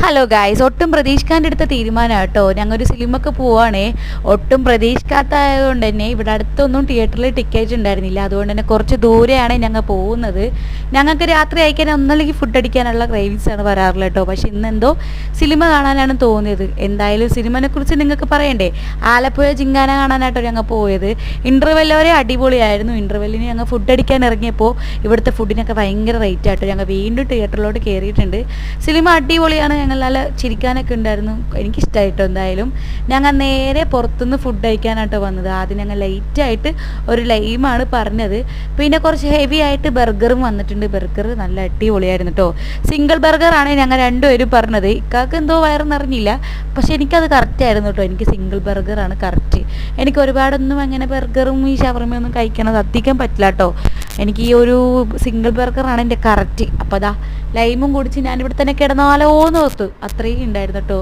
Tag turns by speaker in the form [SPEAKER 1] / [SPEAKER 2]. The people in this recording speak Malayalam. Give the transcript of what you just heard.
[SPEAKER 1] ഹലോ ഗായ്സ്, ഒട്ടും പ്രതീക്ഷിക്കാണ്ടെടുത്ത തീരുമാനമാണ് കേട്ടോ. ഞങ്ങളൊരു സിനിമക്ക് പോവാണേ. ഒട്ടും പ്രതീക്ഷിക്കാത്തതുകൊണ്ട് തന്നെ ഇവിടെ അടുത്തൊന്നും തിയേറ്ററിൽ ടിക്കറ്റ് ഉണ്ടായിരുന്നില്ല. അതുകൊണ്ട് തന്നെ കുറച്ച് ദൂരെയാണ് ഞങ്ങൾ പോകുന്നത്. ഞങ്ങൾക്ക് രാത്രി അയക്കാൻ ഒന്നല്ലെങ്കിൽ ഫുഡ് അടിക്കാനുള്ള ക്രേവിങ്സ് ആണ് വരാറുള്ളത് കേട്ടോ. പക്ഷെ ഇന്നെന്തോ സിനിമ കാണാനാണ് തോന്നിയത്. എന്തായാലും സിനിമനെ കുറിച്ച് നിങ്ങൾക്ക് പറയണ്ടേ. ആലപ്പുഴ ജിങ്കാന കാണാനായിട്ടോ ഞങ്ങൾ പോയത്. ഇൻ്റർവെൽ വരെ അടിപൊളിയായിരുന്നു. ഇൻ്റർവെല്ലിന് ഞങ്ങൾ ഫുഡ് അടിക്കാൻ ഇറങ്ങിയപ്പോൾ ഇവിടുത്തെ ഫുഡിനൊക്കെ ഭയങ്കര റേറ്റ് ആട്ടോ. ഞങ്ങൾ വീണ്ടും തിയേറ്ററിലോട്ട് കയറിയിട്ടുണ്ട്. സിനിമ അടിപൊളിയാണ്. ഞങ്ങൾ നല്ല ചിരിക്കാനൊക്കെ ഉണ്ടായിരുന്നു. എനിക്കിഷ്ടമായിട്ടോ. എന്തായാലും ഞങ്ങൾ നേരെ പുറത്തുനിന്ന് ഫുഡ് കഴിക്കാനായിട്ടോ വന്നത്. ആദ്യം ഞങ്ങൾ ലൈറ്റായിട്ട് ഒരു ലൈമാണ് പറഞ്ഞത്. പിന്നെ കുറച്ച് ഹെവി ആയിട്ട് ബർഗറും വന്നിട്ടുണ്ട്. ബർഗർ നല്ല അടിപൊളിയായിരുന്നു കേട്ടോ. സിംഗിൾ ബർഗറാണ് ഞങ്ങൾ രണ്ടുപേരും പറഞ്ഞത്. ഇക്കാക്ക് എന്തോ വയറെന്നറിഞ്ഞില്ല. പക്ഷെ എനിക്കത് കറക്റ്റായിരുന്നു കേട്ടോ. എനിക്ക് സിംഗിൾ ബർഗറാണ് കറക്റ്റ്. എനിക്ക് ഒരുപാടൊന്നും അങ്ങനെ ബർഗറും ഈ ഷവർമയൊന്നും കഴിക്കണത് അധികം പറ്റില്ല കേട്ടോ. എനിക്ക് ഈ ഒരു സിംഗിൾ ബർഗറാണ് എൻ്റെ കറക്റ്റ്. അപ്പോൾ അതാ ലൈമും കുടിച്ച് ഞാനിവിടെ തന്നെ കിടന്നാലോ എന്ന് ഓർത്തു. അത്രയും ഉണ്ടായിരുന്നു കേട്ടോ.